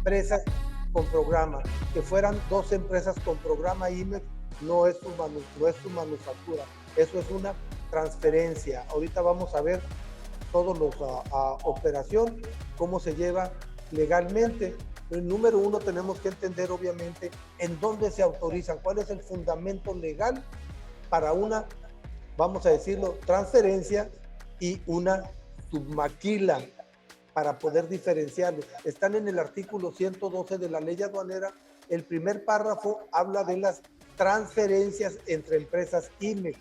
empresas con programa. Que fueran 2 empresas con programa IMEX no es su manufactura, eso es una transferencia. Ahorita vamos a ver todos los operación, cómo se lleva legalmente. El número uno, tenemos que entender obviamente en dónde se autorizan, cuál es el fundamento legal para una, vamos a decirlo, transferencia y una submaquila, para poder diferenciarlos. Están en el artículo 112 de la ley aduanera. El primer párrafo habla de las transferencias entre empresas IMEX.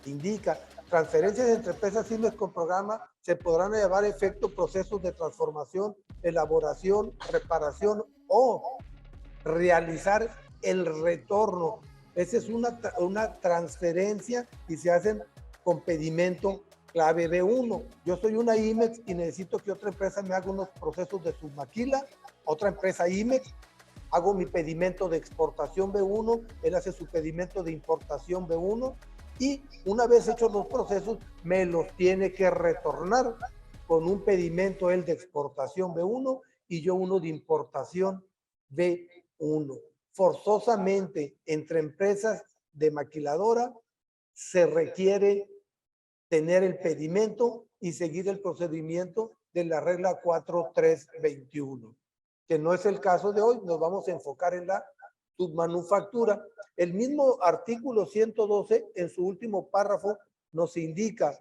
Indica, transferencias entre empresas IMEX con programa se podrán llevar a efecto procesos de transformación, elaboración, reparación o realizar el retorno. Esa es una transferencia y se hacen con pedimento clave B1. Yo soy una IMEX y necesito que otra empresa me haga unos procesos de submaquila, otra empresa IMEX, hago mi pedimento de exportación B1, él hace su pedimento de importación B1 y una vez hechos los procesos me los tiene que retornar con un pedimento él de exportación B1 y yo uno de importación B1. Forzosamente entre empresas de maquiladora se requiere tener el pedimento y seguir el procedimiento de la regla 4321, que no es el caso de hoy. Nos vamos a enfocar en la submanufactura. El mismo artículo 112 en su último párrafo nos indica,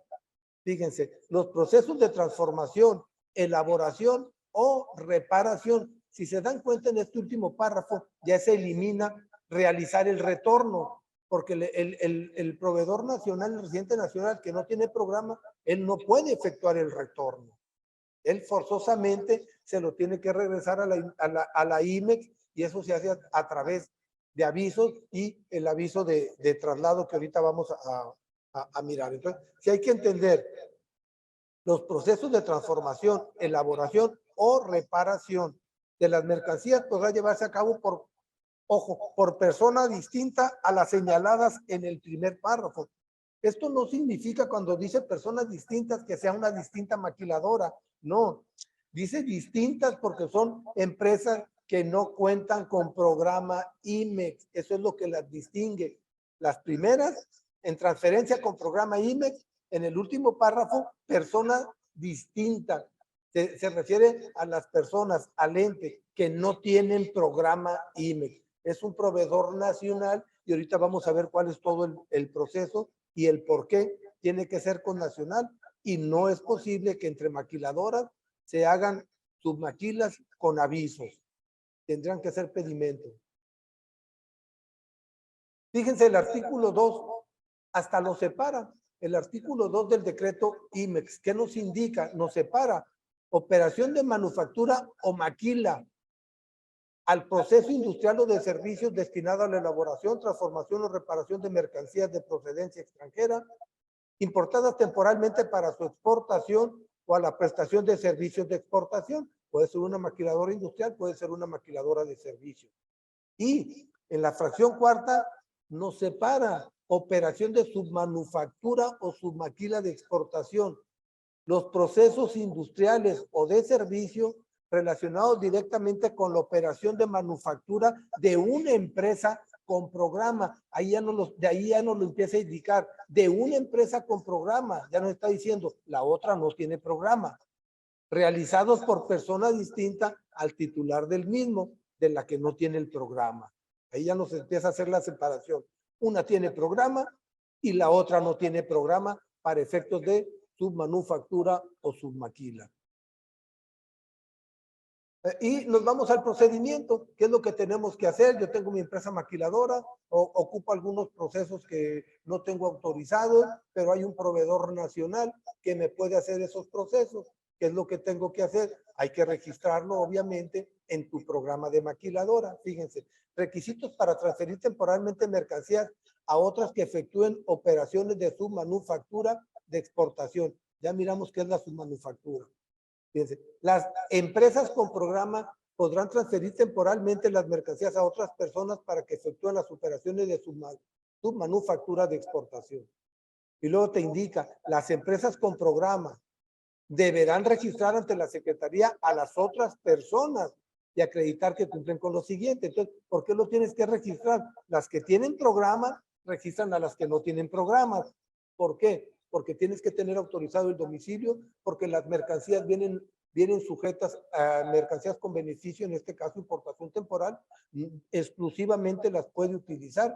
fíjense, los procesos de transformación, elaboración o reparación. Si se dan cuenta, en este último párrafo ya se elimina realizar el retorno, porque el proveedor nacional, el residente nacional que no tiene programa, él no puede efectuar el retorno. Él forzosamente se lo tiene que regresar a la IMEX y eso se hace a través de avisos y el aviso de traslado que ahorita vamos a mirar. Entonces, si hay que entender los procesos de transformación, elaboración o reparación de las mercancías podrá llevarse a cabo por persona distinta a las señaladas en el primer párrafo. Esto no significa, cuando dice personas distintas, que sea una distinta maquiladora. No, dice distintas porque son empresas que no cuentan con programa IMEX. Eso es lo que las distingue. Las primeras, en transferencia con programa IMEX, en el último párrafo, persona distinta. Se refiere a las personas, al ente, que no tienen programa IMEX. Es un proveedor nacional y ahorita vamos a ver cuál es todo el proceso y el por qué tiene que ser con nacional y no es posible que entre maquiladoras se hagan submaquilas con avisos. Tendrán que ser pedimentos. Fíjense, el artículo 2 hasta lo separa. El artículo 2 del decreto IMEX, ¿qué nos indica? Nos separa operación de manufactura o maquila al proceso industrial o de servicios destinado a la elaboración, transformación o reparación de mercancías de procedencia extranjera, importadas temporalmente para su exportación o a la prestación de servicios de exportación. Puede ser una maquiladora industrial, puede ser una maquiladora de servicios. Y en la fracción cuarta nos separa operación de submanufactura o submaquila de exportación. Los procesos industriales o de servicio relacionados directamente con la operación de manufactura de una empresa con programa. De ahí ya nos lo empieza a indicar. De una empresa con programa, ya nos está diciendo, la otra no tiene programa. Realizados por persona distinta al titular del mismo, de la que no tiene el programa. Ahí ya nos empieza a hacer la separación. Una tiene programa y la otra no tiene programa para efectos de submanufactura o submaquila. Y nos vamos al procedimiento. ¿Qué es lo que tenemos que hacer? Yo tengo mi empresa maquiladora, ocupo algunos procesos que no tengo autorizados, pero hay un proveedor nacional que me puede hacer esos procesos. ¿Qué es lo que tengo que hacer? Hay que registrarlo, obviamente, en tu programa de maquiladora. Fíjense, requisitos para transferir temporalmente mercancías a otras que efectúen operaciones de submanufactura de exportación. Ya miramos qué es la submanufactura. Fíjense, las empresas con programa podrán transferir temporalmente las mercancías a otras personas para que efectúen las operaciones de submanufactura de exportación. Y luego te indica, las empresas con programa deberán registrar ante la Secretaría a las otras personas y acreditar que cumplen con lo siguiente. Entonces, ¿por qué lo tienes que registrar? Las que tienen programa registran a las que no tienen programas. ¿Por qué? Porque tienes que tener autorizado el domicilio, porque las mercancías vienen sujetas a mercancías con beneficio, en este caso importación temporal, exclusivamente las puede utilizar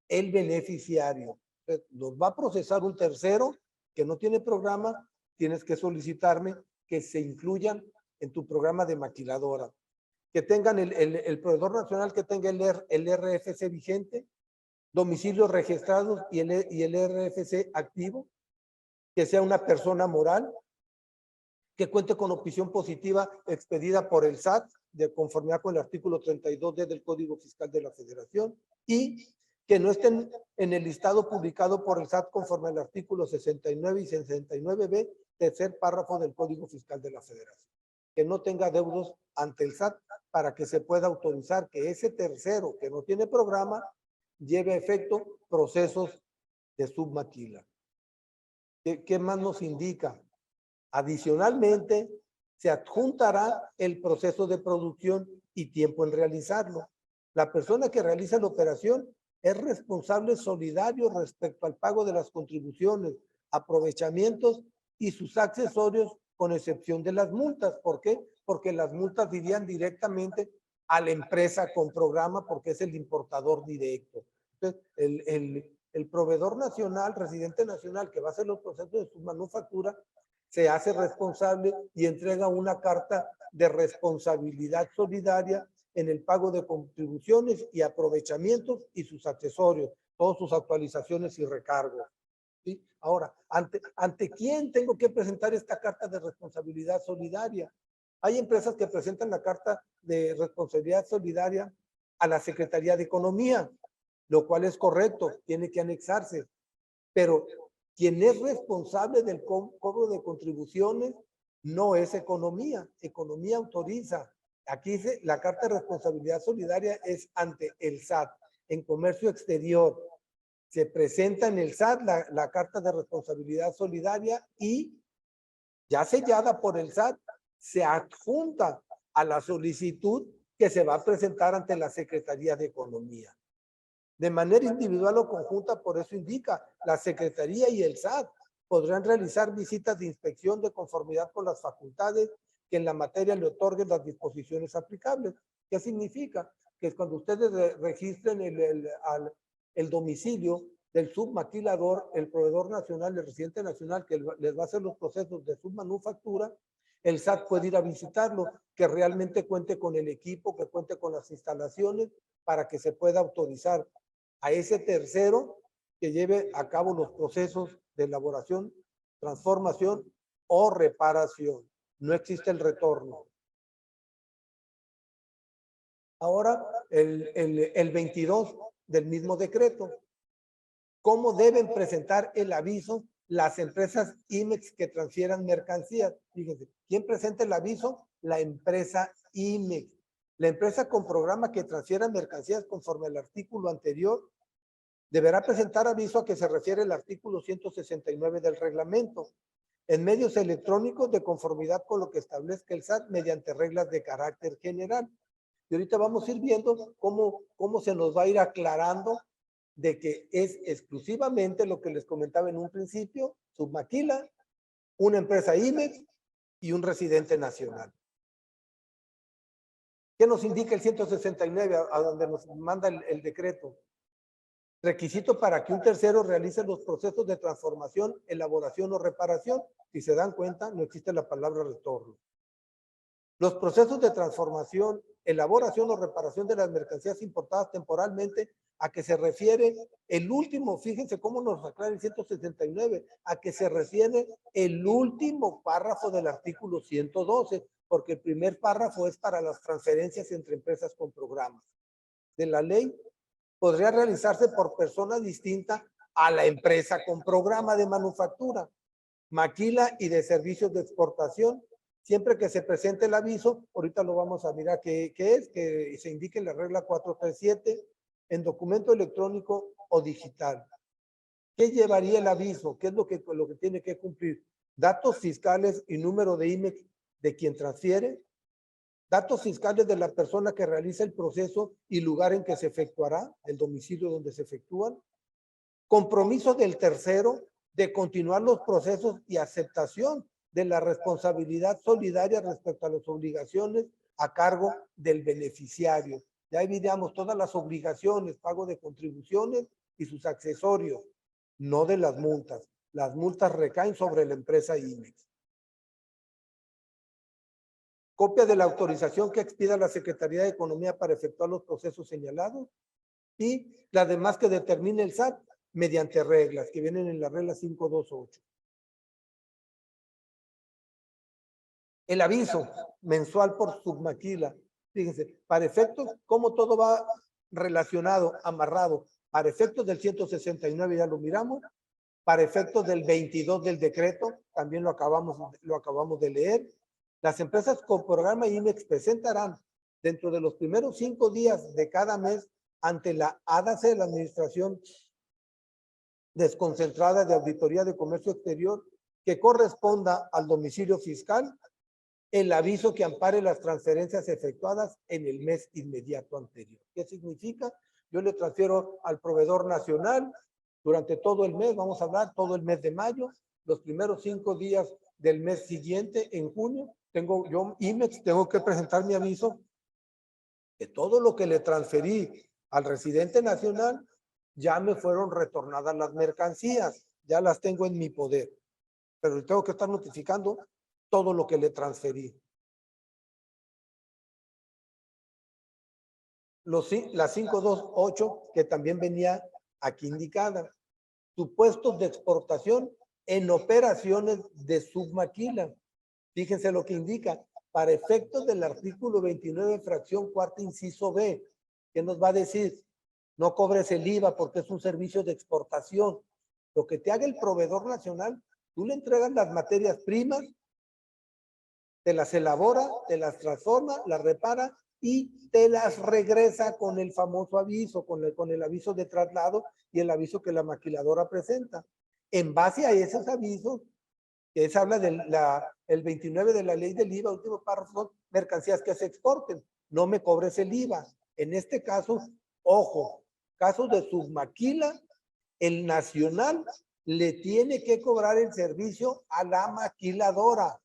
el beneficiario. Entonces, los va a procesar un tercero que no tiene programa, tienes que solicitarme que se incluyan en tu programa de maquiladora, que tengan el proveedor nacional, que tenga el RFC vigente, domicilios registrados y el RFC activo, que sea una persona moral, que cuente con opción positiva expedida por el SAT, de conformidad con el artículo 32D del Código Fiscal de la Federación, y que no estén en el listado publicado por el SAT conforme al artículo 69 y 69B, tercer párrafo del Código Fiscal de la Federación. Que no tenga deudos ante el SAT para que se pueda autorizar que ese tercero que no tiene programa lleve a efecto procesos de submaquila. ¿Qué más nos indica? Adicionalmente, se adjuntará el proceso de producción y tiempo en realizarlo. La persona que realiza la operación es responsable solidario respecto al pago de las contribuciones, aprovechamientos y sus accesorios, con excepción de las multas. ¿Por qué? Porque las multas irían directamente a la empresa con programa, porque es el importador directo. Entonces, el proveedor nacional, residente nacional, que va a hacer los procesos de su manufactura, se hace responsable y entrega una carta de responsabilidad solidaria en el pago de contribuciones y aprovechamientos y sus accesorios, todas sus actualizaciones y recargos. ¿Sí? Ahora, ¿ante quién tengo que presentar esta carta de responsabilidad solidaria? Hay empresas que presentan la carta de responsabilidad solidaria a la Secretaría de Economía, lo cual es correcto, tiene que anexarse, pero quien es responsable del cobro de contribuciones no es Economía. Economía autoriza. Aquí dice, la carta de responsabilidad solidaria es ante el SAT. En comercio exterior se presenta en el SAT la carta de responsabilidad solidaria y ya sellada por el SAT, se adjunta a la solicitud que se va a presentar ante la Secretaría de Economía. De manera individual o conjunta, por eso indica, la Secretaría y el SAT podrán realizar visitas de inspección de conformidad con las facultades que en la materia le otorguen las disposiciones aplicables. ¿Qué significa? Que es cuando ustedes registren el domicilio del submaquilador, el proveedor nacional, el residente nacional que les va a hacer los procesos de submanufactura, el SAT puede ir a visitarlo, que realmente cuente con el equipo, que cuente con las instalaciones para que se pueda autorizar a ese tercero que lleve a cabo los procesos de elaboración, transformación o reparación. No existe el retorno. Ahora, el 22 del mismo decreto. ¿Cómo deben presentar el aviso las empresas IMEX que transfieran mercancías? Fíjense, ¿quién presenta el aviso? La empresa IMEX. La empresa con programa que transfiera mercancías conforme al artículo anterior deberá presentar aviso a que se refiere el artículo 169 del reglamento en medios electrónicos de conformidad con lo que establezca el SAT mediante reglas de carácter general. Y ahorita vamos a ir viendo cómo se nos va a ir aclarando de que es exclusivamente lo que les comentaba en un principio, Submaquila, una empresa IMEX y un residente nacional. ¿Qué nos indica el 169 a donde nos manda el decreto? Requisito para que un tercero realice los procesos de transformación, elaboración o reparación. Si se dan cuenta, no existe la palabra retorno. Los procesos de transformación, elaboración o reparación de las mercancías importadas temporalmente, a que se refiere el último, fíjense cómo nos aclara el 169, a que se refiere el último párrafo del artículo 112, porque el primer párrafo es para las transferencias entre empresas con programas. De la ley podría realizarse por persona distinta a la empresa con programa de manufactura, maquila y de servicios de exportación, siempre que se presente el aviso. Ahorita lo vamos a mirar qué es, que se indique en la regla 437, en documento electrónico o digital. ¿Qué llevaría el aviso? ¿Qué es lo que tiene que cumplir? Datos fiscales y número de IMEX de quien transfiere, Datos fiscales de la persona que realiza el proceso y lugar en que se efectuará, el domicilio donde se efectúan. Compromiso del tercero de continuar los procesos y aceptación de la responsabilidad solidaria respecto a las obligaciones a cargo del beneficiario. Ya evidenciamos todas las obligaciones, pago de contribuciones y sus accesorios, no de las multas. Las multas recaen sobre la empresa IMEX. Copia de la autorización que expida la Secretaría de Economía para efectuar los procesos señalados y las demás que determine el SAT mediante reglas que vienen en la regla 528. El aviso mensual por submaquila. Fíjense, para efectos, cómo todo va relacionado, amarrado, para efectos del 169 ya lo miramos, para efectos del 22 del decreto, también lo acabamos de leer. Las empresas con programa IMEX presentarán dentro de los primeros 5 días de cada mes ante la ADACE, la Administración Desconcentrada de Auditoría de Comercio Exterior, que corresponda al domicilio fiscal, el aviso que ampare las transferencias efectuadas en el mes inmediato anterior. ¿Qué significa? Yo le transfiero al proveedor nacional durante todo el mes, vamos a hablar todo el mes de mayo, los primeros 5 días del mes siguiente, en junio, yo IMEX, tengo que presentar mi aviso que todo lo que le transferí al residente nacional ya me fueron retornadas las mercancías, ya las tengo en mi poder, pero tengo que estar notificando todo lo que le transferí. La 528, que también venía aquí indicada, supuestos de exportación en operaciones de submaquila. Fíjense lo que indica, para efectos del artículo 29, fracción cuarta, inciso B, ¿qué nos va a decir? No cobres el IVA porque es un servicio de exportación. Lo que te haga el proveedor nacional, tú le entregas las materias primas, te las elabora, te las transforma, las repara y te las regresa con el famoso aviso, con el aviso de traslado y el aviso que la maquiladora presenta. En base a esos avisos, que se habla del el 29 de la ley del IVA, último párrafo, mercancías que se exporten, no me cobres el IVA. En este caso, ojo, casos de submaquila, el nacional le tiene que cobrar el servicio a la maquiladora,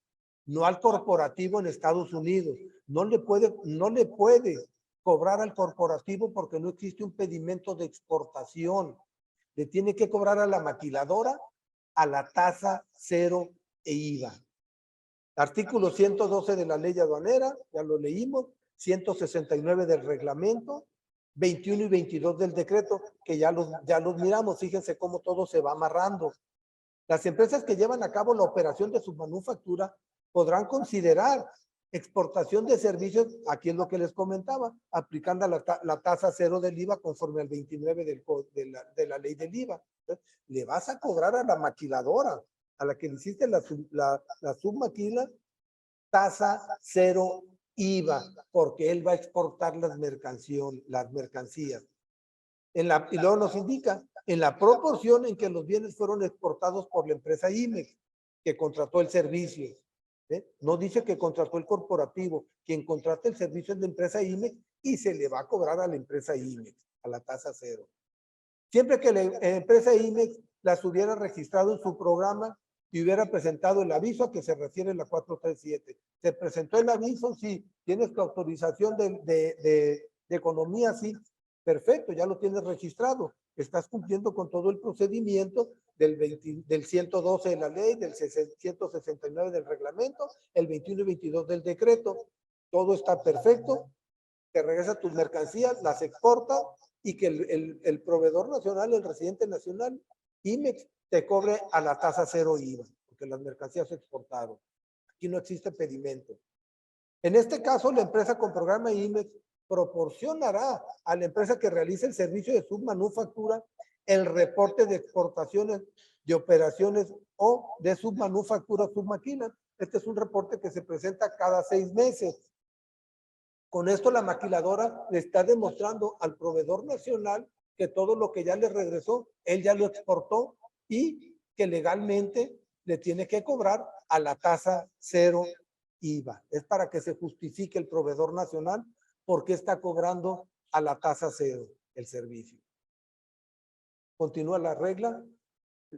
no al corporativo en Estados Unidos. No le puede cobrar al corporativo porque no existe un pedimento de exportación. Le tiene que cobrar a la maquiladora a la tasa cero e IVA. Artículo 112 de la ley aduanera, ya lo leímos, 169 del reglamento, 21 y 22 del decreto, que ya los miramos. Fíjense cómo todo se va amarrando. Las empresas que llevan a cabo la operación de submanufactura podrán considerar exportación de servicios, aquí es lo que les comentaba, aplicando la tasa cero del IVA conforme al 29 de la ley del IVA. Entonces, le vas a cobrar a la maquiladora, a la que le hiciste la submaquila, tasa cero IVA, porque él va a exportar las mercancías. Y luego nos indica, en la proporción en que los bienes fueron exportados por la empresa IMEX, que contrató el servicio. No dice que contrató el corporativo. Quien contrata el servicio es la empresa IMEX y se le va a cobrar a la empresa IMEX, a la tasa cero. Siempre que la empresa IMEX las hubiera registrado en su programa y hubiera presentado el aviso a que se refiere la 437. ¿Se presentó el aviso? Sí. ¿Tienes tu autorización de economía? Sí. Perfecto, ya lo tienes registrado. Estás cumpliendo con todo el procedimiento del 112 de la ley, del 169 del reglamento, el 21 y 22 del decreto. Todo está perfecto. Te regresa tus mercancías, las exporta y que el proveedor nacional, el residente nacional, IMEX, te cobre a la tasa cero IVA, porque las mercancías se exportaron. Aquí no existe pedimento. En este caso, la empresa con programa IMEX proporcionará a la empresa que realice el servicio de submanufactura el reporte de exportaciones, de operaciones o de submanufactura submaquila. Este es un reporte que se presenta cada 6 meses. Con esto la maquiladora le está demostrando al proveedor nacional que todo lo que ya le regresó, él ya lo exportó y que legalmente le tiene que cobrar a la tasa cero IVA. Es para que se justifique el proveedor nacional por qué está cobrando a la tasa cero el servicio. Continúa la regla.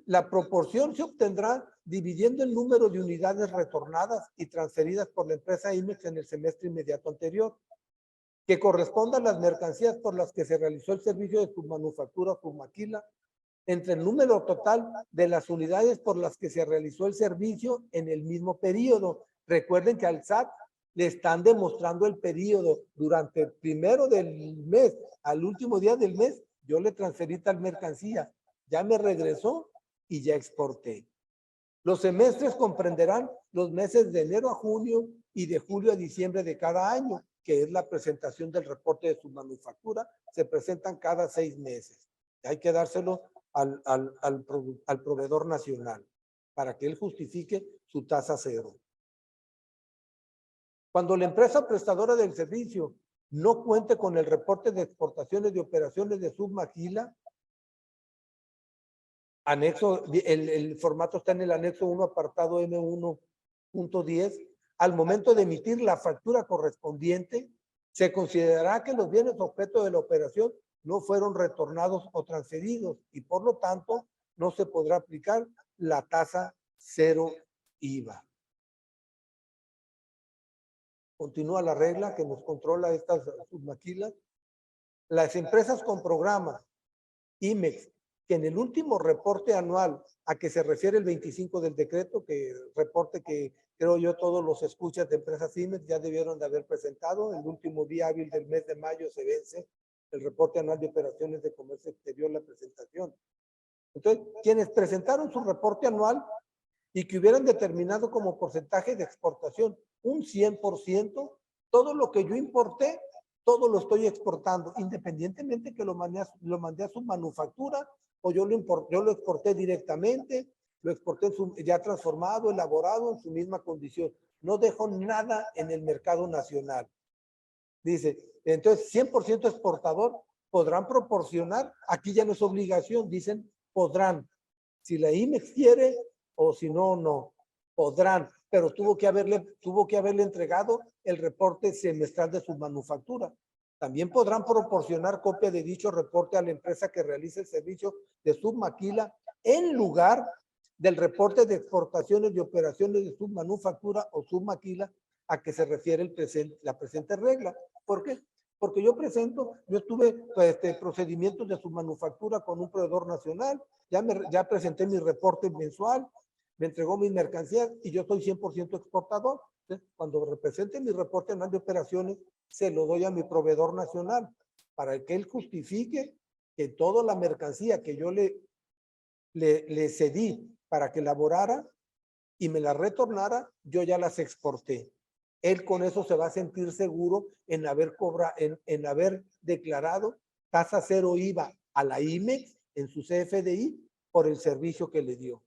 La proporción se obtendrá dividiendo el número de unidades retornadas y transferidas por la empresa IMEX en el semestre inmediato anterior, que corresponda a las mercancías por las que se realizó el servicio de submanufactura o submaquila, entre el número total de las unidades por las que se realizó el servicio en el mismo periodo. Recuerden que al SAT le están demostrando el periodo. Durante el primero del mes al último día del mes, yo le transferí tal mercancía, ya me regresó y ya exporté. Los semestres comprenderán los meses de enero a junio y de julio a diciembre de cada año, que es la presentación del reporte de submanufactura. Se presentan cada 6 meses. Hay que dárselo al proveedor nacional para que él justifique su tasa cero. Cuando la empresa prestadora del servicio no cuente con el reporte de exportaciones de operaciones de submaquila, anexo, el formato está en el anexo 1, apartado M1.10, al momento de emitir la factura correspondiente, se considerará que los bienes objeto de la operación no fueron retornados o transferidos y por lo tanto no se podrá aplicar la tasa cero IVA. Continúa la regla que nos controla estas submaquilas. Las empresas con programa IMEX, que en el último reporte anual a que se refiere el 25 del decreto, que reporte que creo yo todos los escuchas de empresas IMEX ya debieron de haber presentado, el último día hábil del mes de mayo se vence el reporte anual de operaciones de comercio exterior, la presentación. Entonces, quienes presentaron su reporte anual y que hubieran determinado como porcentaje de exportación un 100%, todo lo que yo importé, todo lo estoy exportando, independientemente que lo mandé a su manufactura o yo lo exporté directamente, lo exporté ya transformado, elaborado en su misma condición. No dejo nada en el mercado nacional. Dice, entonces 100% exportador, podrán proporcionar, aquí ya no es obligación, dicen podrán. Si la IMEX quiere o si no, no. Podrán, pero tuvo que haberle entregado el reporte semestral de su manufactura. También podrán proporcionar copia de dicho reporte a la empresa que realice el servicio de submaquila en lugar del reporte de exportaciones y operaciones de submanufactura o submaquila a que se refiere la presente regla. ¿Por qué? Porque yo estuve procedimientos de submanufactura con un proveedor nacional, ya presenté mi reporte mensual, me entregó mis mercancías y yo soy 100% exportador. Entonces, cuando represente mi reporte anual de operaciones, se lo doy a mi proveedor nacional para que él justifique que toda la mercancía que yo le cedí para que elaborara y me la retornara, yo ya las exporté. Él con eso se va a sentir seguro en haber declarado tasa cero IVA a la IMEX en su CFDI por el servicio que le dio.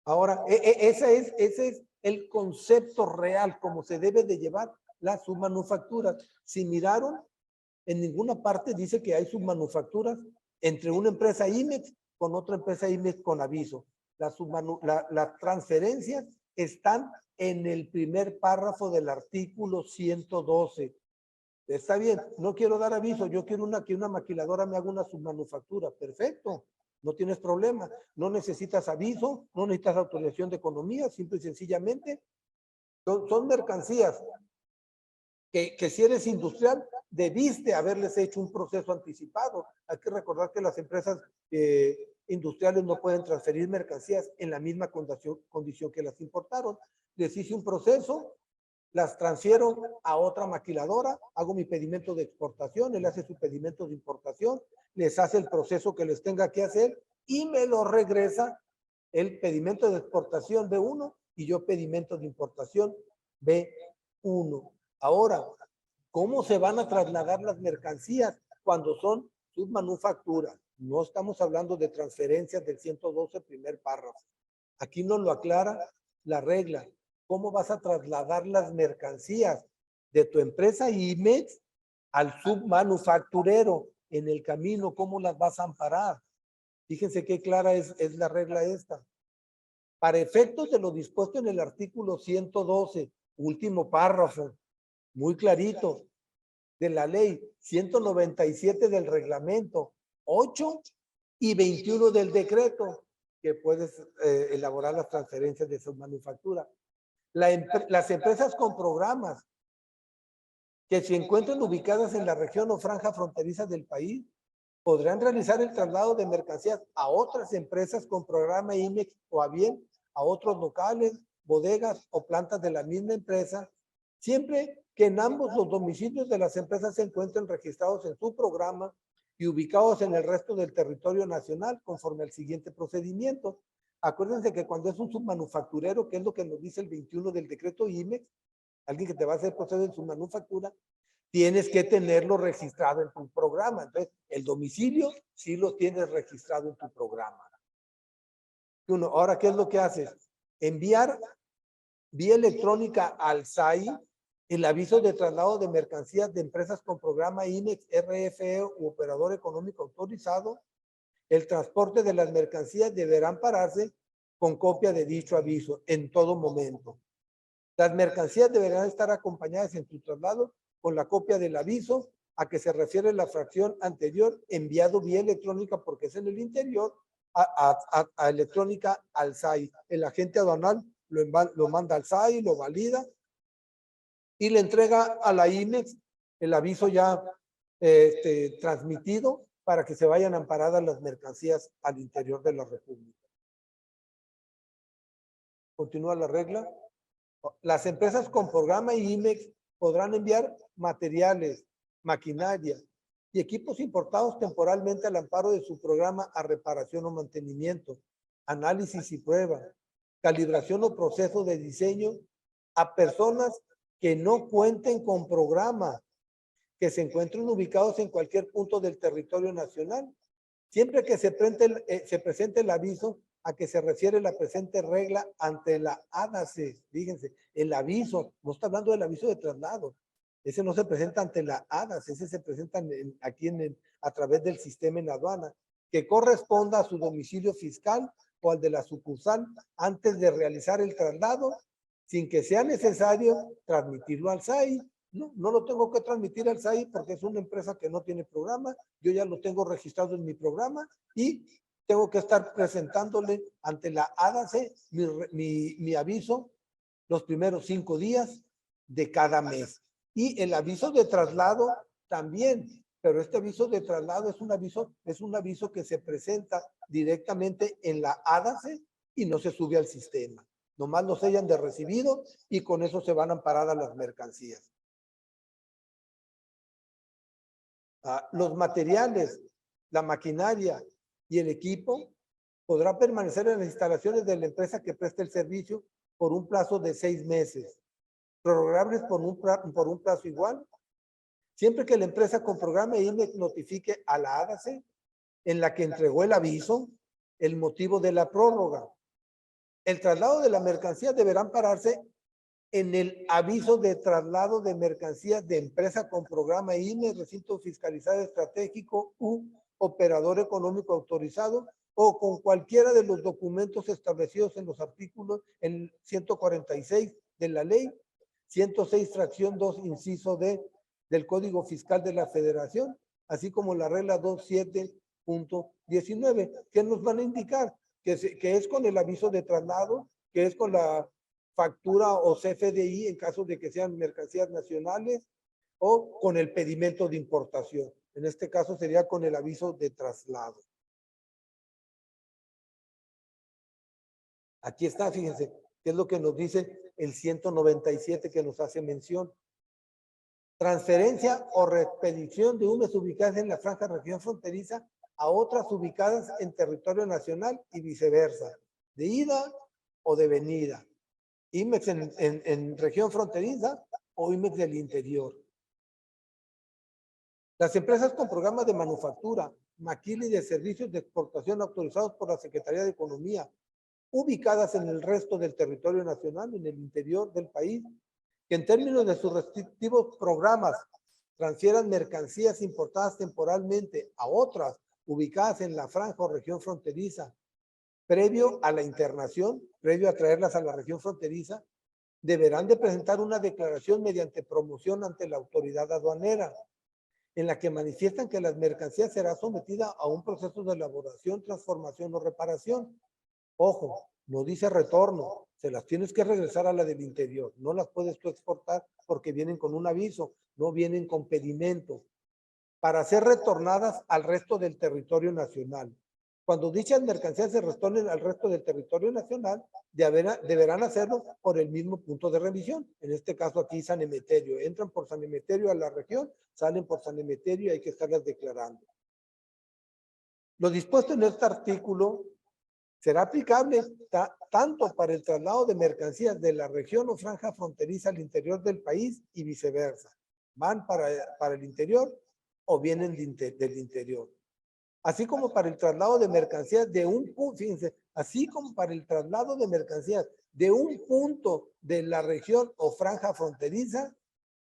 Ahora, ese es el concepto real, como se debe de llevar las submanufacturas. Si miraron, en ninguna parte dice que hay submanufacturas entre una empresa IMEX con otra empresa IMEX con aviso. Las transferencias están en el primer párrafo del artículo 112. Está bien, no quiero dar aviso, yo quiero que una maquiladora me haga una submanufactura. Perfecto, no tienes problema. No necesitas aviso, no necesitas autorización de economía, simple y sencillamente son mercancías que si eres industrial, debiste haberles hecho un proceso anticipado. Hay que recordar que las empresas industriales no pueden transferir mercancías en la misma condición que las importaron. Les hice un proceso, las transfiero a otra maquiladora, hago mi pedimento de exportación, él hace su pedimento de importación, les hace el proceso que les tenga que hacer y me lo regresa el pedimento de exportación B1 y yo pedimento de importación B1. Ahora, ¿cómo se van a trasladar las mercancías cuando son submanufacturas? No estamos hablando de transferencias del 112 primer párrafo. Aquí nos lo aclara la regla. ¿Cómo vas a trasladar las mercancías de tu empresa IMEX al submanufacturero? En el camino, ¿cómo las vas a amparar? Fíjense qué clara es la regla esta. Para efectos de lo dispuesto en el artículo 112, último párrafo, muy clarito, de la ley 197 del reglamento, 8 y 21 del decreto, que puedes elaborar las transferencias de submanufactura. Las empresas con programas que se encuentren ubicadas en la región o franja fronteriza del país podrán realizar el traslado de mercancías a otras empresas con programa IMEX o a bien a otros locales, bodegas o plantas de la misma empresa, siempre que en ambos los domicilios de las empresas se encuentren registrados en su programa y ubicados en el resto del territorio nacional conforme al siguiente procedimiento. Acuérdense que cuando es un submanufacturero, que es lo que nos dice el 21 del decreto IMEX, alguien que te va a hacer proceso en su manufactura, tienes que tenerlo registrado en tu programa. Entonces, el domicilio sí lo tienes registrado en tu programa. Ahora, ¿qué es lo que haces? Enviar vía electrónica al SAI el aviso de traslado de mercancías de empresas con programa IMEX, RFE u operador económico autorizado. El transporte de las mercancías deberán pararse con copia de dicho aviso en todo momento. Las mercancías deberán estar acompañadas en su traslado con la copia del aviso a que se refiere la fracción anterior, enviado vía electrónica porque es en el interior, a electrónica al SAI. El agente aduanal lo manda al SAI, lo valida y le entrega a la IMEX el aviso ya transmitido para que se vayan amparadas las mercancías al interior de la República. Continúa la regla. Las empresas con programa IMEX podrán enviar materiales, maquinaria y equipos importados temporalmente al amparo de su programa a reparación o mantenimiento, análisis y prueba, calibración o proceso de diseño a personas que no cuenten con programa, que se encuentren ubicados en cualquier punto del territorio nacional, siempre que se presente el aviso a que se refiere la presente regla ante la ADACE. Fíjense, el aviso, no está hablando del aviso de traslado. Ese no se presenta ante la ADACE, ese se presenta aquí a través del sistema en aduana, que corresponda a su domicilio fiscal o al de la sucursal antes de realizar el traslado, sin que sea necesario transmitirlo al SAI. No lo tengo que transmitir al SAI porque es una empresa que no tiene programa. Yo ya lo tengo registrado en mi programa y tengo que estar presentándole ante la ADACE mi aviso los primeros 5 días de cada mes. Y el aviso de traslado también, pero este aviso de traslado es un aviso que se presenta directamente en la ADACE y no se sube al sistema. Nomás lo sellan de recibido y con eso se van amparadas las mercancías. Los materiales, la maquinaria y el equipo podrá permanecer en las instalaciones de la empresa que preste el servicio por un plazo de 6 meses, prorrogables por un plazo igual, siempre que la empresa con programa IMEX notifique a la ADACE en la que entregó el aviso el motivo de la prórroga. El traslado de la mercancía deberán pararse en el aviso de traslado de mercancías de empresa con programa IMEX, recinto fiscalizado estratégico u operador económico autorizado o con cualquiera de los documentos establecidos en los artículos en 146 de la ley, 106 fracción 2 inciso D del Código Fiscal de la Federación, así como la regla 27.19, que nos van a indicar que es con el aviso de traslado, que es con la factura o CFDI en caso de que sean mercancías nacionales o con el pedimento de importación. En este caso sería con el aviso de traslado. Aquí está, fíjense, qué es lo que nos dice el 197 que nos hace mención. Transferencia o repetición de unas ubicadas en la franja región fronteriza a otras ubicadas en territorio nacional y viceversa, de ida o de venida. IMEX en región fronteriza o IMEX del interior. Las empresas con programas de manufactura, maquila y de servicios de exportación autorizados por la Secretaría de Economía, ubicadas en el resto del territorio nacional, en el interior del país, que en términos de sus respectivos programas transfieran mercancías importadas temporalmente a otras ubicadas en la franja o región fronteriza previo a la internación, previo a traerlas a la región fronteriza, deberán de presentar una declaración mediante promoción ante la autoridad aduanera, en la que manifiestan que las mercancías serán sometidas a un proceso de elaboración, transformación o reparación. Ojo, no dice retorno, se las tienes que regresar a la del interior, no las puedes tú exportar porque vienen con un aviso, no vienen con pedimento, para ser retornadas al resto del territorio nacional. Cuando dichas mercancías se retornen al resto del territorio nacional, deberán hacerlo por el mismo punto de revisión. En este caso aquí San Emeterio. Entran por San Emeterio a la región, salen por San Emeterio y hay que estarlas declarando. Lo dispuesto en este artículo será aplicable tanto para el traslado de mercancías de la región o franja fronteriza al interior del país y viceversa. Van para el interior o vienen del interior. Así como para el traslado de mercancías de un punto, fíjense, así como para el traslado de mercancías de un punto de la región o franja fronteriza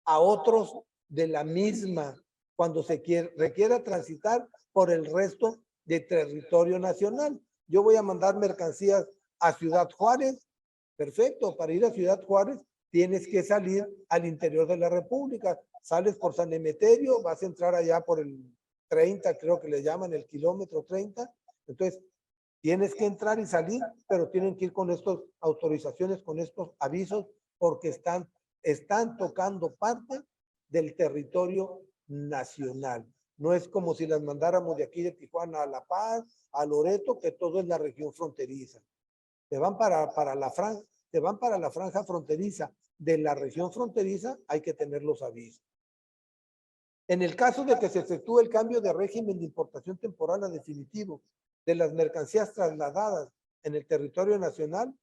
a otros de la misma, cuando se requiera transitar por el resto de territorio nacional. Yo voy a mandar mercancías a Ciudad Juárez, perfecto, para ir a Ciudad Juárez tienes que salir al interior de la República, sales por San Emeterio, vas a entrar allá por el 30, creo que le llaman el kilómetro 30, entonces tienes que entrar y salir, pero tienen que ir con estas autorizaciones, con estos avisos, porque están tocando parte del territorio nacional. No es como si las mandáramos de aquí de Tijuana a La Paz, a Loreto, que todo es la región fronteriza. Te van para la franja fronteriza de la región fronteriza, hay que tener los avisos. En el caso de que se efectúe el cambio de régimen de importación temporal a definitivo de las mercancías trasladadas en el territorio nacional,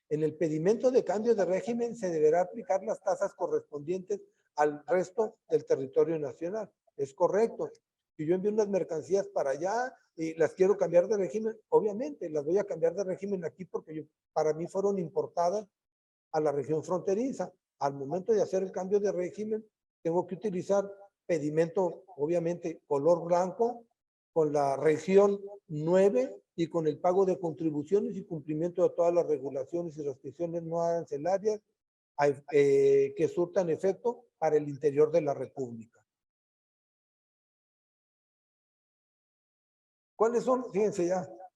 en el pedimento de cambio de régimen se deberá aplicar las tasas correspondientes al resto del territorio nacional. Es correcto. Si yo envío unas mercancías para allá y las quiero cambiar de régimen, obviamente las voy a cambiar de régimen aquí porque para mí fueron importadas a la región fronteriza. Al momento de hacer el cambio de régimen, tengo que utilizar pedimento, obviamente, color blanco, con la región 9 y con el pago de contribuciones y cumplimiento de todas las regulaciones y restricciones no arancelarias que surtan efecto para el interior de la República. ¿Cuáles son? Fíjense,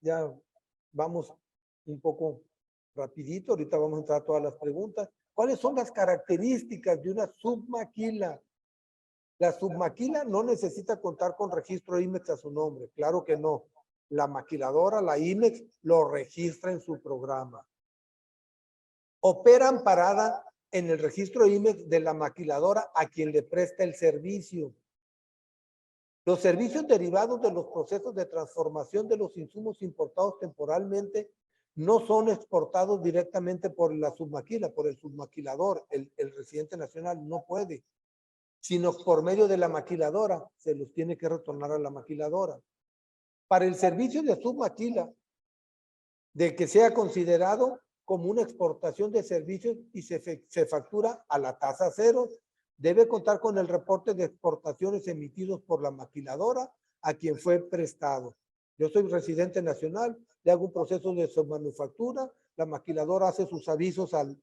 ya vamos un poco rapidito, ahorita vamos a entrar a todas las preguntas. ¿Cuáles son las características de una submaquila? La submaquila no necesita contar con registro IMEX a su nombre, claro que no. La maquiladora, la IMEX, lo registra en su programa. Opera amparada en el registro IMEX de la maquiladora a quien le presta el servicio. Los servicios derivados de los procesos de transformación de los insumos importados temporalmente no son exportados directamente por la submaquila, por el submaquilador, el residente nacional no puede, sino por medio de la maquiladora, se los tiene que retornar a la maquiladora. Para el servicio de submaquila, de que sea considerado como una exportación de servicios y se factura a la tasa cero, debe contar con el reporte de exportaciones emitidos por la maquiladora a quien fue prestado. Yo soy residente nacional, le hago un proceso de submanufactura, la maquiladora hace sus avisos al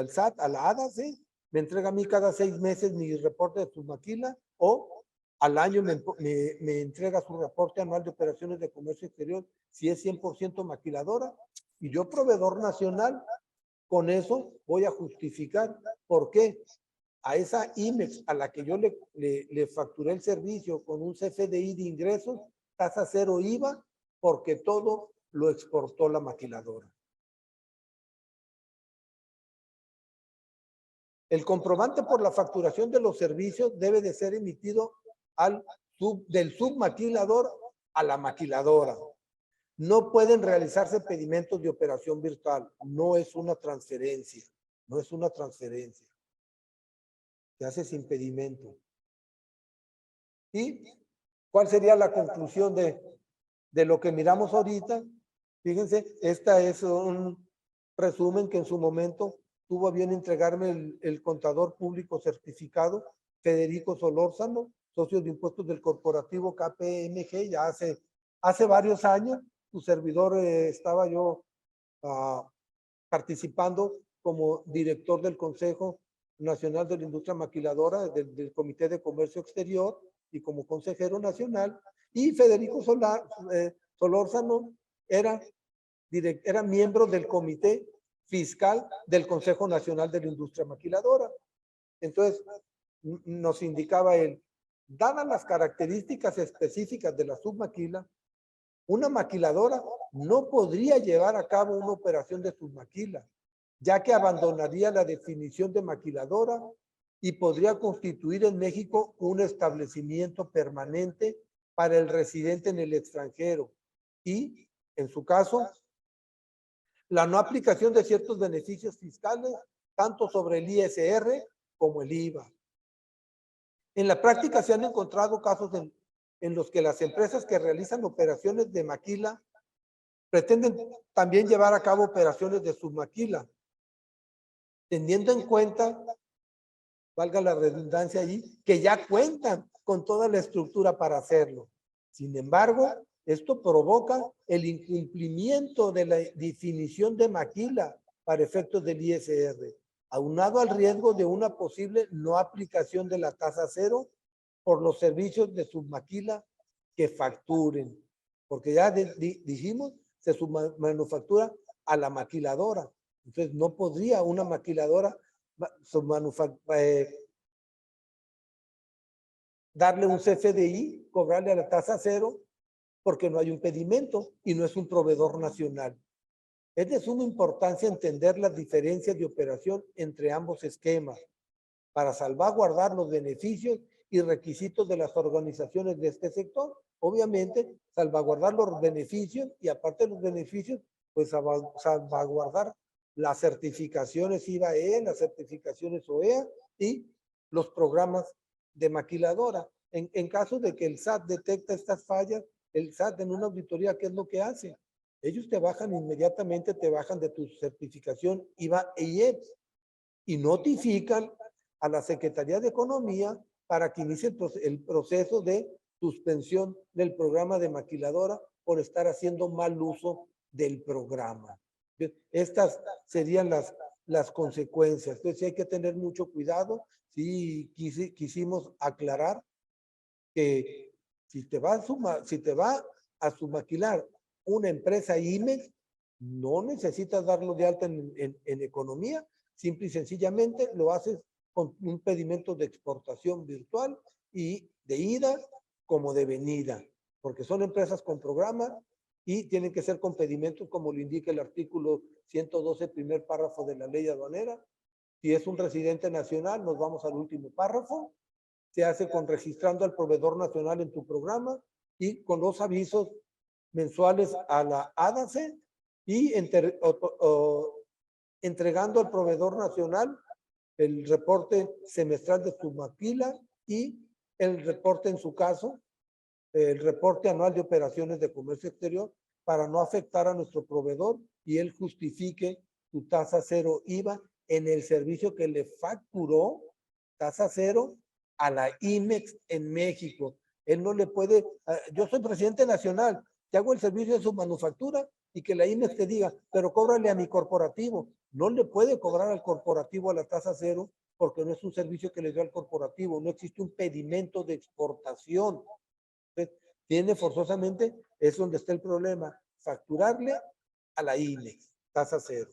SAT, a la ADA, ¿sí? Me entrega a mí cada 6 meses mi reporte de submaquila o al año me entrega su reporte anual de operaciones de comercio exterior si es 100% maquiladora y yo proveedor nacional, con eso voy a justificar por qué a esa IMEX a la que yo le facturé el servicio con un CFDI de ingresos, tasa cero IVA, porque todo lo exportó la maquiladora. El comprobante por la facturación de los servicios debe de ser emitido del submaquilador a la maquiladora. No pueden realizarse pedimentos de operación virtual. No es una transferencia. No es una transferencia. Se hace sin pedimento. ¿Y cuál sería la conclusión de lo que miramos ahorita? Fíjense, esta es un resumen que en su momento tuvo a bien entregarme el contador público certificado, Federico Solórzano, socio de impuestos del corporativo KPMG, ya hace varios años, tu servidor estaba yo participando como director del Consejo Nacional de la Industria Maquiladora del Comité de Comercio Exterior y como consejero nacional, y Federico Solórzano era miembro del Comité Fiscal del Consejo Nacional de la Industria Maquiladora. Entonces, nos indicaba él, dadas las características específicas de la submaquila, una maquiladora no podría llevar a cabo una operación de submaquila, ya que abandonaría la definición de maquiladora y podría constituir en México un establecimiento permanente para el residente en el extranjero y, en su caso, la no aplicación de ciertos beneficios fiscales, tanto sobre el ISR como el IVA. En la práctica se han encontrado casos en los que las empresas que realizan operaciones de maquila pretenden también llevar a cabo operaciones de submaquila, teniendo en cuenta, valga la redundancia allí, que ya cuentan con toda la estructura para hacerlo. Sin embargo, esto provoca el incumplimiento de la definición de maquila para efectos del ISR, aunado al riesgo de una posible no aplicación de la tasa cero por los servicios de submaquila que facturen. Porque ya dijimos, se submanufactura a la maquiladora. Entonces, no podría una maquiladora darle un CFDI, cobrarle a la tasa cero, porque no hay un pedimento y no es un proveedor nacional. Es de suma importancia entender las diferencias de operación entre ambos esquemas para salvaguardar los beneficios y requisitos de las organizaciones de este sector. Obviamente, salvaguardar los beneficios y aparte de los beneficios, pues salvaguardar las certificaciones IVAE, las certificaciones OEA y los programas de maquiladora. En caso de que el SAT detecta estas fallas, el SAT en una auditoría, ¿qué es lo que hace? Ellos te bajan inmediatamente, te bajan de tu certificación IVA e IEPS y notifican a la Secretaría de Economía para que inicie el proceso de suspensión del programa de maquiladora por estar haciendo mal uso del programa. Estas serían las consecuencias. Entonces sí hay que tener mucho cuidado. Sí quisimos aclarar que si te va a submaquilar una empresa IMEX, no necesitas darlo de alta en economía, simple y sencillamente lo haces con un pedimento de exportación virtual y de ida como de venida, porque son empresas con programa y tienen que ser con pedimentos como lo indica el artículo 112, primer párrafo de la ley aduanera. Si es un residente nacional, nos vamos al último párrafo, se hace con registrando al proveedor nacional en tu programa y con los avisos mensuales a la ADACE y entregando al proveedor nacional el reporte semestral de su maquila y el reporte en su caso, el reporte anual de operaciones de comercio exterior para no afectar a nuestro proveedor y él justifique su tasa cero IVA en el servicio que le facturó tasa cero a la IMEX en México. Él no le puede, yo soy presidente nacional, te hago el servicio de su manufactura y que la IMEX te diga, pero cóbrale a mi corporativo. No le puede cobrar al corporativo a la tasa cero porque no es un servicio que le dio al corporativo, no existe un pedimento de exportación. Entonces, tiene forzosamente, es donde está el problema, facturarle a la IMEX, tasa cero.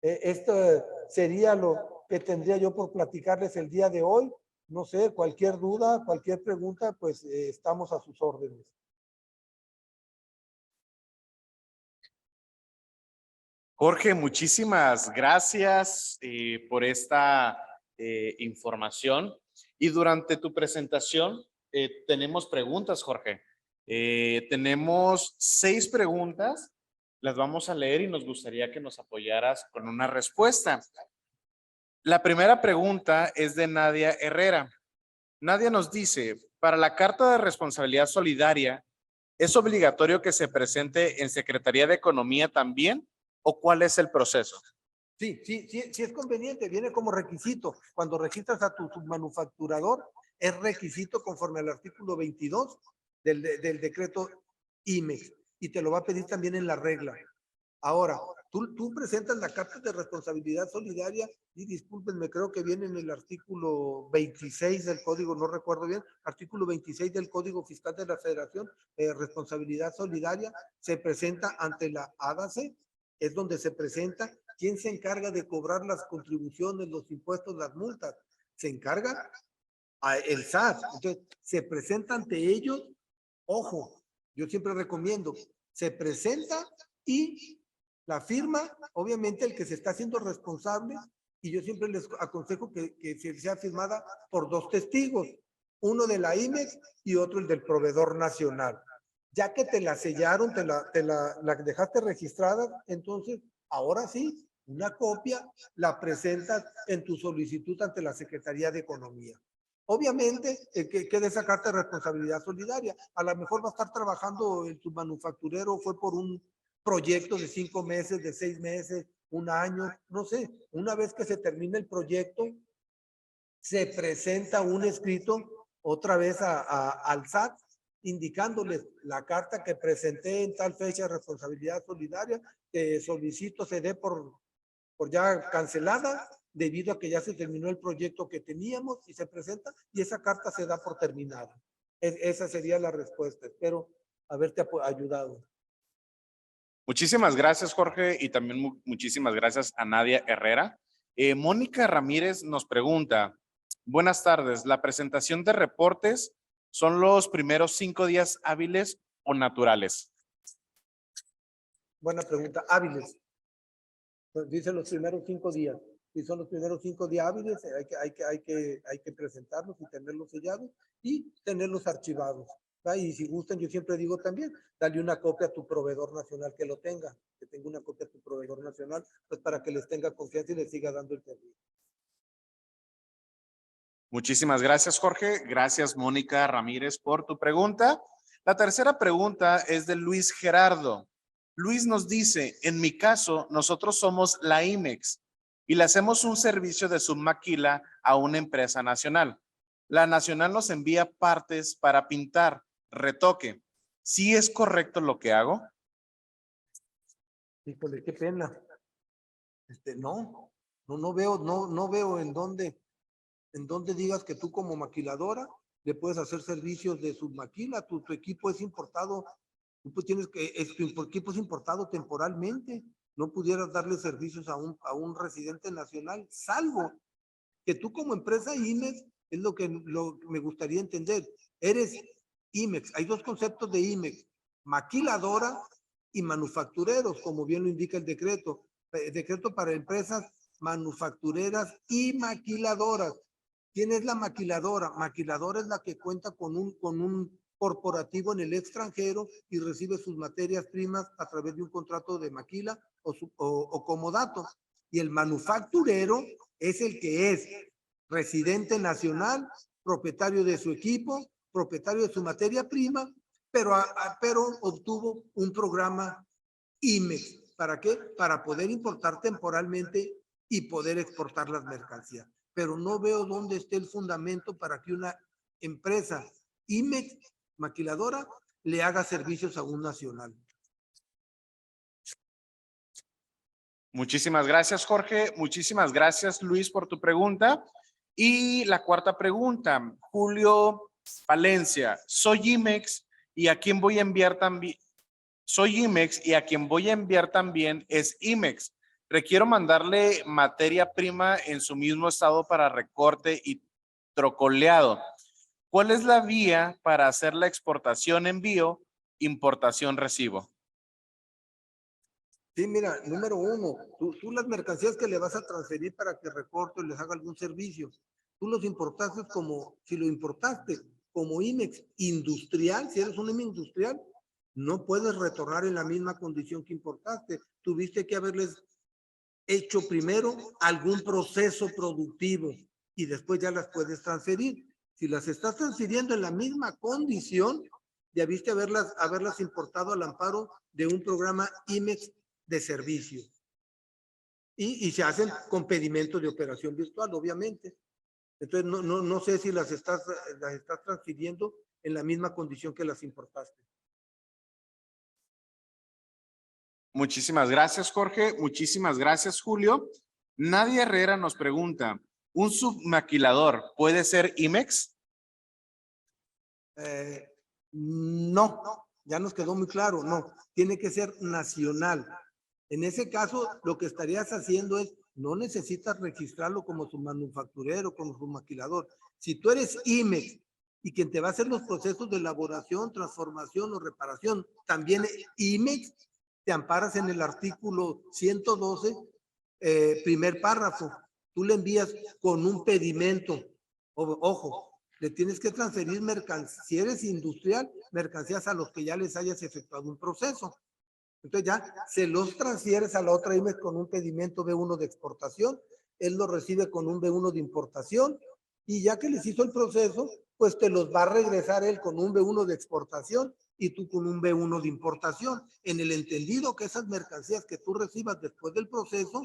Esto sería lo que tendría yo por platicarles el día de hoy. No sé, cualquier duda, cualquier pregunta, pues estamos a sus órdenes. Jorge, muchísimas gracias por esta información. Y durante tu presentación tenemos preguntas, Jorge. Tenemos 6 preguntas. Las vamos a leer y nos gustaría que nos apoyaras con una respuesta. La primera pregunta es de Nadia Herrera. Nadia nos dice, para la Carta de Responsabilidad Solidaria, ¿es obligatorio que se presente en Secretaría de Economía también? ¿O cuál es el proceso? Sí es conveniente, viene como requisito. Cuando registras a tu submanufacturador, es requisito conforme al artículo 22 del decreto IMEX y te lo va a pedir también en la regla. Ahora, tú presentas la carta de responsabilidad solidaria y discúlpenme, creo que viene en el artículo 26 del código, no recuerdo bien, artículo 26 del Código Fiscal de la Federación, responsabilidad solidaria, se presenta ante la ADACE, es donde se presenta quién se encarga de cobrar las contribuciones, los impuestos, las multas. Se encarga el SAT. Entonces, se presenta ante ellos, ojo, yo siempre recomiendo, se presenta y la firma, obviamente el que se está haciendo responsable, y yo siempre les aconsejo que sea firmada por dos testigos, uno de la IMEX y otro el del proveedor nacional. Ya que te la sellaron, la dejaste registrada, entonces, ahora sí, una copia la presentas en tu solicitud ante la Secretaría de Economía. Obviamente, que de esa carta de responsabilidad solidaria, a lo mejor va a estar trabajando en tu manufacturero, fue por un proyecto de 5 meses, de 6 meses, un año, no sé. Una vez que se termine el proyecto, se presenta un escrito otra vez al SAT, indicándoles la carta que presenté en tal fecha de responsabilidad solidaria, que solicito se dé por ya cancelada, debido a que ya se terminó el proyecto que teníamos y se presenta, y esa carta se da por terminada. Esa sería la respuesta. Espero haberte ayudado. Muchísimas gracias, Jorge, y también muchísimas gracias a Nadia Herrera. Mónica Ramírez nos pregunta, buenas tardes, ¿la presentación de reportes son los primeros 5 días hábiles o naturales? Buena pregunta. Hábiles. Dice los primeros 5 días. Si son los primeros 5 días hábiles, hay que presentarlos y tenerlos sellados y tenerlos archivados. ¿Va? Y si gustan, yo siempre digo también, dale una copia a tu proveedor nacional que lo tenga, que tenga una copia a tu proveedor nacional, pues para que les tenga confianza y les siga dando el servicio. Muchísimas gracias, Jorge. Gracias, Mónica Ramírez, por tu pregunta. La tercera pregunta es de Luis Gerardo. Luis nos dice, en mi caso, nosotros somos la IMEX y le hacemos un servicio de submaquila a una empresa nacional. La nacional nos envía partes para pintar, retoque. ¿Sí es correcto lo que hago? Híjole, qué pena. No veo en dónde digas que tú como maquiladora le puedes hacer servicios de submaquila. Tu equipo es importado, tú pues tienes que, tu equipo es importado temporalmente. No pudieras darle servicios a un residente nacional, salvo que tú como empresa IMEX, es lo que me gustaría entender, eres IMEX. Hay dos conceptos de IMEX, maquiladora y manufactureros, como bien lo indica el decreto. El decreto para empresas manufactureras y maquiladoras. ¿Quién es la maquiladora? Maquiladora es la que cuenta con un corporativo en el extranjero y recibe sus materias primas a través de un contrato de maquila o comodato. Y el manufacturero es el que es residente nacional, propietario de su equipo, propietario de su materia prima, pero obtuvo un programa IMEX. ¿Para qué? Para poder importar temporalmente y poder exportar las mercancías. Pero no veo dónde esté el fundamento para que una empresa IMEX maquiladora le haga servicios a un nacional. Muchísimas gracias, Jorge. Muchísimas gracias, Luis, por tu pregunta. Y la cuarta pregunta, Julio Valencia, soy IMEX y a quien voy a enviar también, es IMEX. Requiero mandarle materia prima en su mismo estado para recorte y trocoleado. ¿Cuál es la vía para hacer la exportación, envío, importación, recibo? Sí, mira, número uno, tú las mercancías que le vas a transferir para que recorte o les haga algún servicio, tú los importaste si lo importaste como IMEX industrial, si eres un IMEX industrial, no puedes retornar en la misma condición que importaste. Tuviste que haberles hecho primero algún proceso productivo y después ya las puedes transferir. Si las estás transfiriendo en la misma condición, debiste haberlas importado al amparo de un programa IMEX de servicio. Y se hacen con pedimento de operación virtual, obviamente. Entonces, no sé si las estás transfiriendo en la misma condición que las importaste. Muchísimas gracias, Jorge. Muchísimas gracias, Julio. Nadia Herrera nos pregunta, ¿un submaquilador puede ser IMEX? No, ya nos quedó muy claro, no. Tiene que ser nacional. En ese caso, lo que estarías haciendo es, no necesitas registrarlo como submanufacturero, como submaquilador. Si tú eres IMEX y quien te va a hacer los procesos de elaboración, transformación o reparación, también IMEX, te amparas en el artículo 112, primer párrafo. Tú le envías con un pedimento. Ojo, le tienes que transferir mercancías, si eres industrial, mercancías a los que ya les hayas efectuado un proceso. Entonces ya se los transfieres a la otra IMEX con un pedimento B1 de exportación, él lo recibe con un B1 de importación y ya que les hizo el proceso, pues te los va a regresar él con un B1 de exportación y tú con un B1 de importación, en el entendido que esas mercancías que tú recibas después del proceso,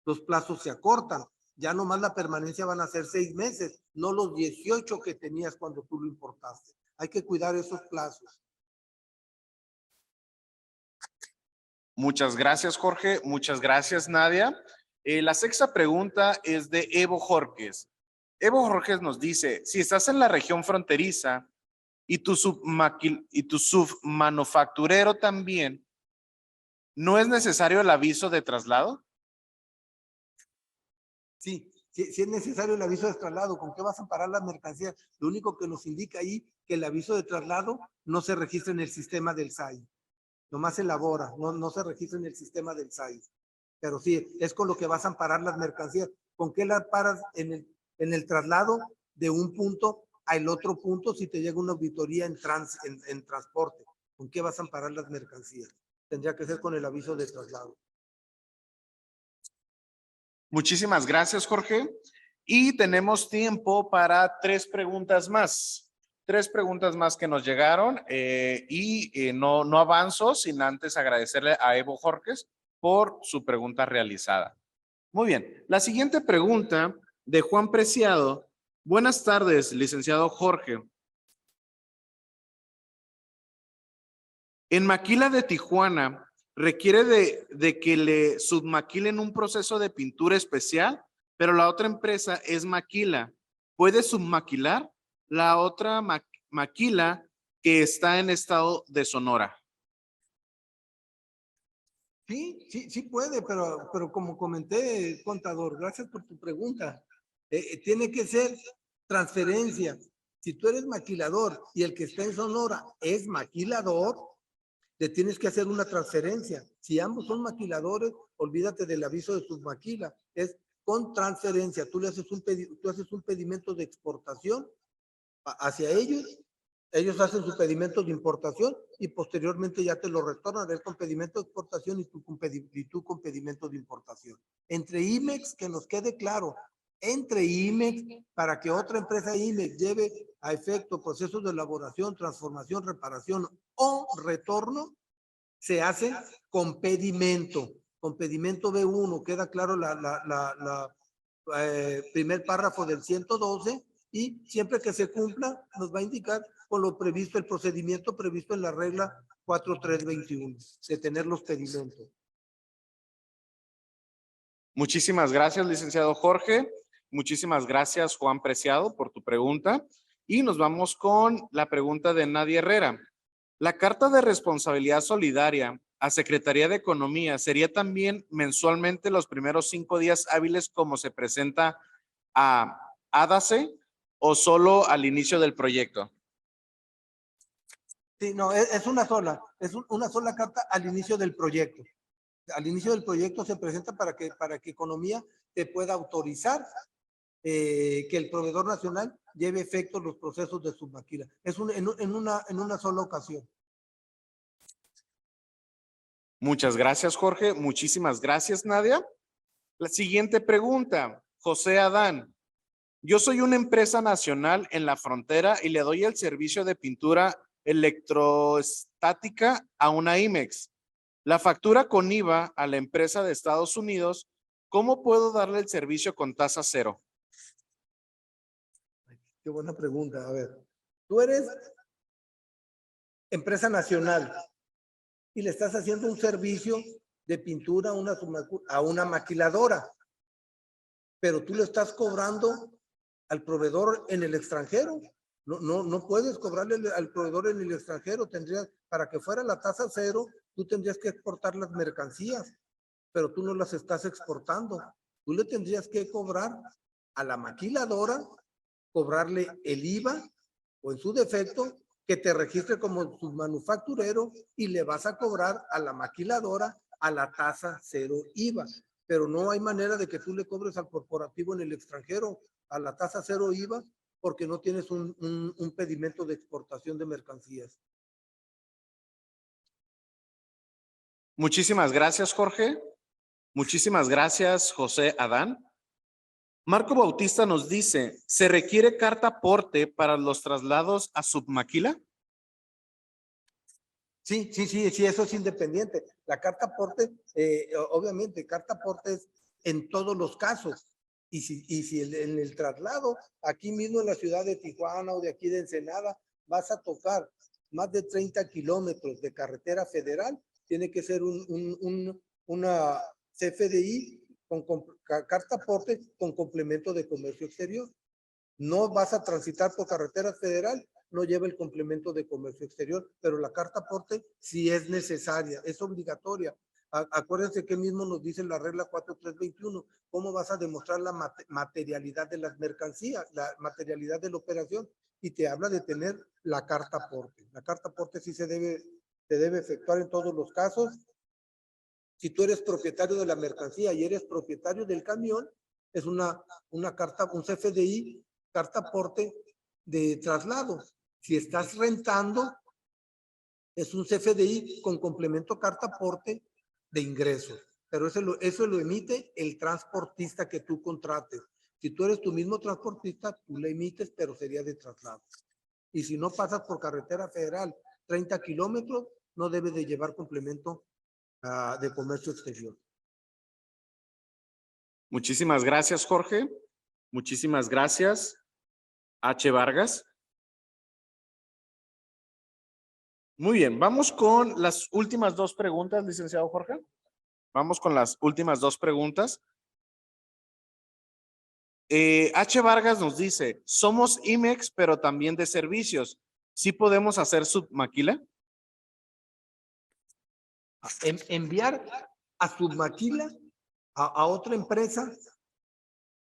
los plazos se acortan. Ya nomás la permanencia van a ser 6 meses, no los 18 que tenías cuando tú lo importaste. Hay que cuidar esos plazos. Muchas gracias, Jorge. Muchas gracias, Nadia. La sexta pregunta es de Evo Jorges. Evo Jorges nos dice, si estás en la región fronteriza y tu submanufacturero también, ¿no es necesario el aviso de traslado? Sí, es necesario el aviso de traslado. ¿Con qué vas a amparar las mercancías? Lo único que nos indica ahí que el aviso de traslado no se registra en el sistema del SAI. Nomás se elabora, no se registra en el sistema del SAI. Pero sí, es con lo que vas a amparar las mercancías. ¿Con qué las paras en el traslado de un punto al otro punto si te llega una auditoría en transporte? ¿Con qué vas a amparar las mercancías? Tendría que ser con el aviso de traslado. Muchísimas gracias, Jorge. Y tenemos tiempo para 3 preguntas más. 3 preguntas más que nos llegaron no avanzo sin antes agradecerle a Evo Jorges por su pregunta realizada. Muy bien, la siguiente pregunta de Juan Preciado. Buenas tardes, licenciado Jorge. En Maquila de Tijuana, ¿requiere de que le submaquilen un proceso de pintura especial? Pero la otra empresa es Maquila. ¿Puede submaquilar la otra Maquila que está en estado de Sonora? Sí puede, pero como comenté, contador, gracias por tu pregunta. Tiene que ser transferencia. Si tú eres maquilador y el que está en Sonora es maquilador, le tienes que hacer una transferencia. Si ambos son maquiladores, olvídate del aviso de submaquila. Es con transferencia. Tú haces un pedimento de exportación hacia ellos. Ellos hacen su pedimento de importación y posteriormente ya te lo retornan él con pedimento de exportación y tú con pedimento de importación. Entre IMEX, que nos quede claro, entre IMEX, para que otra empresa IMEX lleve a efecto procesos de elaboración, transformación, reparación o retorno, se hace con pedimento B1, queda claro primer párrafo del 112 y siempre que se cumpla nos va a indicar con lo previsto, el procedimiento previsto en la regla 4321 de tener los pedimentos. Muchísimas gracias, licenciado Jorge. Muchísimas gracias, Juan Preciado, por tu pregunta. Y nos vamos con la pregunta de Nadia Herrera. La carta de responsabilidad solidaria a Secretaría de Economía sería también mensualmente los primeros 5 días hábiles como se presenta a ADACE o solo al inicio del proyecto? Sí, no, es una sola carta al inicio del proyecto. Al inicio del proyecto se presenta para que Economía te pueda autorizar que el proveedor nacional lleve efecto los procesos de submaquila. Es en una sola ocasión. Muchas gracias, Jorge. Muchísimas gracias, Nadia. La siguiente pregunta, José Adán. Yo soy una empresa nacional en la frontera y le doy el servicio de pintura electroestática a una IMEX. La factura con IVA a la empresa de Estados Unidos. ¿Cómo puedo darle el servicio con tasa cero? Qué buena pregunta. A ver, tú eres empresa nacional, y le estás haciendo un servicio de pintura a una maquiladora, pero tú le estás cobrando al proveedor en el extranjero. No puedes cobrarle al proveedor en el extranjero. Para que fuera la tasa cero, tú tendrías que exportar las mercancías, pero tú no las estás exportando. Tú le tendrías que cobrar a la maquiladora, cobrarle el IVA, o en su defecto, que te registre como submanufacturero, y le vas a cobrar a la maquiladora a la tasa cero IVA. Pero no hay manera de que tú le cobres al corporativo en el extranjero a la tasa cero IVA, porque no tienes un pedimento de exportación de mercancías. Muchísimas gracias, Jorge. Muchísimas gracias, José Adán. Marco Bautista nos dice, ¿se requiere carta aporte para los traslados a submaquila? Sí, eso es independiente. La carta aporte, obviamente, carta aporte es en todos los casos. Y si en el traslado, aquí mismo en la ciudad de Tijuana o de aquí de Ensenada, vas a tocar más de 30 kilómetros de carretera federal, tiene que ser una CFDI con carta aporte con complemento de comercio exterior. No vas a transitar por carretera federal, no lleva el complemento de comercio exterior, pero la carta aporte sí es necesaria, es obligatoria. Acuérdense que mismo nos dice la regla 4321, cómo vas a demostrar la materialidad de las mercancías, la materialidad de la operación, y te habla de tener la carta aporte. La carta aporte sí se debe efectuar en todos los casos. Si tú eres propietario de la mercancía y eres propietario del camión, es una carta, un CFDI, carta aporte de traslado. Si estás rentando, es un CFDI con complemento carta aporte de ingresos. Pero eso lo emite el transportista que tú contrates. Si tú eres tu mismo transportista, tú le emites, pero sería de traslado. Y si no pasas por carretera federal 30 kilómetros, no debes de llevar complemento de comercio exterior. Muchísimas gracias, Jorge. Muchísimas gracias, H. Vargas. Muy bien, vamos con las últimas dos preguntas, licenciado Jorge. Vamos con las últimas dos preguntas. H. Vargas nos dice, somos IMEX, pero también de servicios. ¿Sí podemos hacer submaquila? Enviar a submaquila a otra empresa.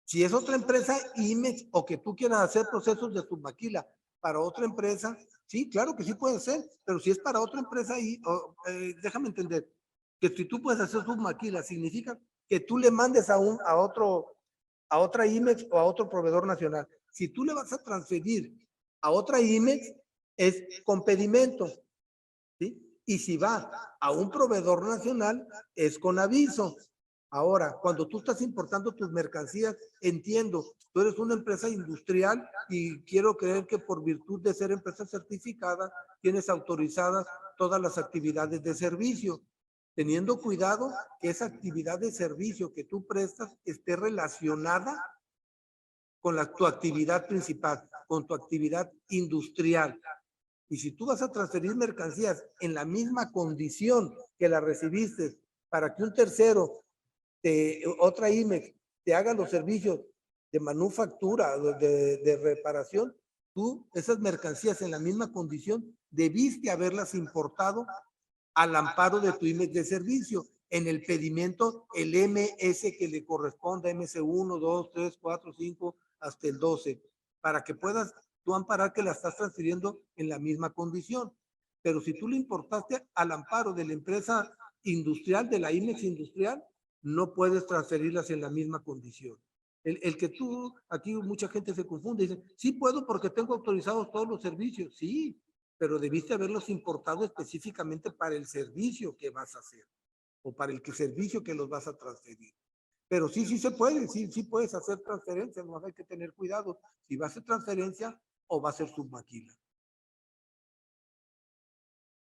Si es otra empresa IMEX o que tú quieras hacer procesos de submaquila para otra empresa, sí, claro que sí puede ser, pero si es para otra empresa, déjame entender, que si tú puedes hacer submaquila, significa que tú le mandes a otra IMEX o a otro proveedor nacional. Si tú le vas a transferir a otra IMEX, es con pedimento, ¿sí? Y si va a un proveedor nacional, es con aviso. Ahora, cuando tú estás importando tus mercancías, entiendo, tú eres una empresa industrial y quiero creer que por virtud de ser empresa certificada, tienes autorizadas todas las actividades de servicio, teniendo cuidado que esa actividad de servicio que tú prestas esté relacionada con tu actividad principal, con tu actividad industrial. Y si tú vas a transferir mercancías en la misma condición que la recibiste para que un tercero, otra IMEX, te haga los servicios de manufactura, de reparación, tú esas mercancías en la misma condición debiste haberlas importado al amparo de tu IMEX de servicio, en el pedimento, el MS que le corresponda, MS1, 2, 3, 4, 5, hasta el 12, para que puedas tú amparar que la estás transfiriendo en la misma condición. Pero si tú le importaste al amparo de la empresa industrial, de la IMEX industrial, no puedes transferirlas en la misma condición. El que tú, aquí mucha gente se confunde y dice, sí puedo porque tengo autorizados todos los servicios, sí, pero debiste haberlos importado específicamente para el servicio que vas a hacer o para el servicio que los vas a transferir. Pero sí se puede, sí puedes hacer transferencia, no hay que tener cuidado si va a ser transferencia o va a ser submaquila.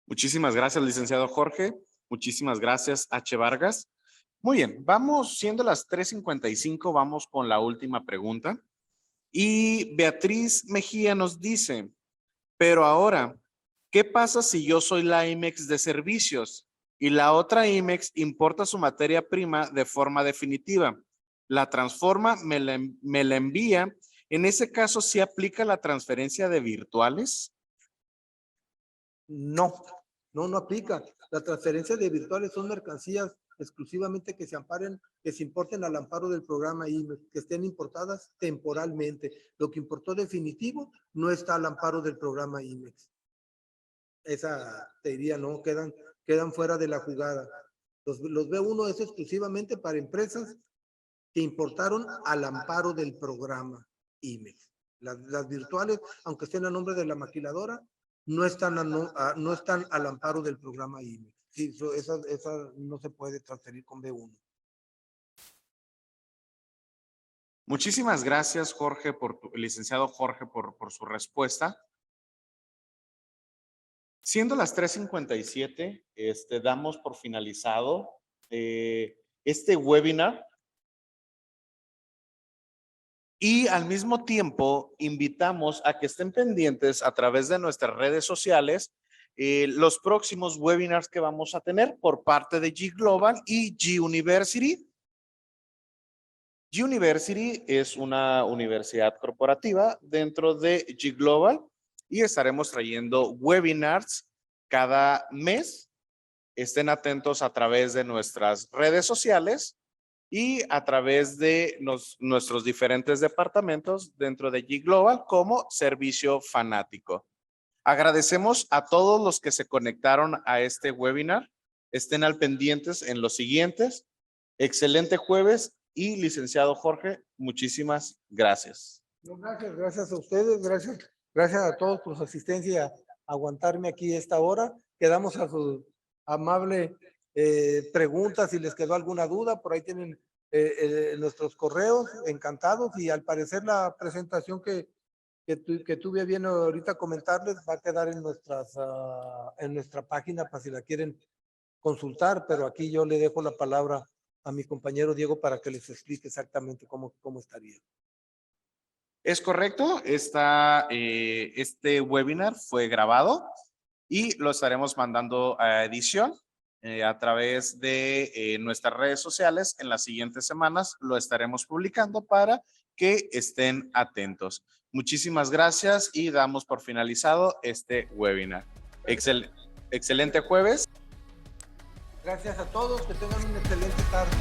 Muchísimas gracias, licenciado Jorge. Muchísimas gracias, H. Vargas. Muy bien, vamos, siendo las 3:55, vamos con la última pregunta. Y Beatriz Mejía nos dice, pero ahora, ¿Qué pasa si yo soy la IMEX de servicios y la otra IMEX importa su materia prima de forma definitiva? La transforma, me la envía. En ese caso, ¿sí aplica la transferencia de virtuales? No, no aplica. La transferencia de virtuales son mercancías exclusivamente que se amparen, que se importen al amparo del programa IMEX, que estén importadas temporalmente. Lo que importó definitivo no está al amparo del programa IMEX. Esa te diría, no, quedan fuera de la jugada. Los B1 es exclusivamente para empresas que importaron al amparo del programa IMEX. Las virtuales, aunque estén a nombre de la maquiladora, no están al amparo del programa IMEX. Sí, esa no se puede transferir con B1. Muchísimas gracias, Jorge, licenciado Jorge, por su respuesta. Siendo las 3:57, damos por finalizado este webinar. Y al mismo tiempo, invitamos a que estén pendientes a través de nuestras redes sociales los próximos webinars que vamos a tener por parte de G Global y G University. G University es una universidad corporativa dentro de G Global y estaremos trayendo webinars cada mes. Estén atentos a través de nuestras redes sociales y a través de nuestros diferentes departamentos dentro de G Global como servicio fanático. Agradecemos a todos los que se conectaron a este webinar. Estén al pendientes en los siguientes. Excelente jueves y licenciado Jorge, muchísimas gracias. No, gracias a ustedes, gracias a todos por su asistencia, aguantarme aquí esta hora. Quedamos a su amable preguntas si les quedó alguna duda, por ahí tienen nuestros correos, encantados, y al parecer la presentación que tuve bien ahorita comentarles va a quedar en nuestra página para si la quieren consultar, pero aquí yo le dejo la palabra a mi compañero Diego para que les explique exactamente cómo estaría. Es correcto, este webinar fue grabado y lo estaremos mandando a edición a través de nuestras redes sociales. En las siguientes semanas lo estaremos publicando para que estén atentos. Muchísimas gracias y damos por finalizado este webinar. Excelente jueves. Gracias a todos, que tengan una excelente tarde.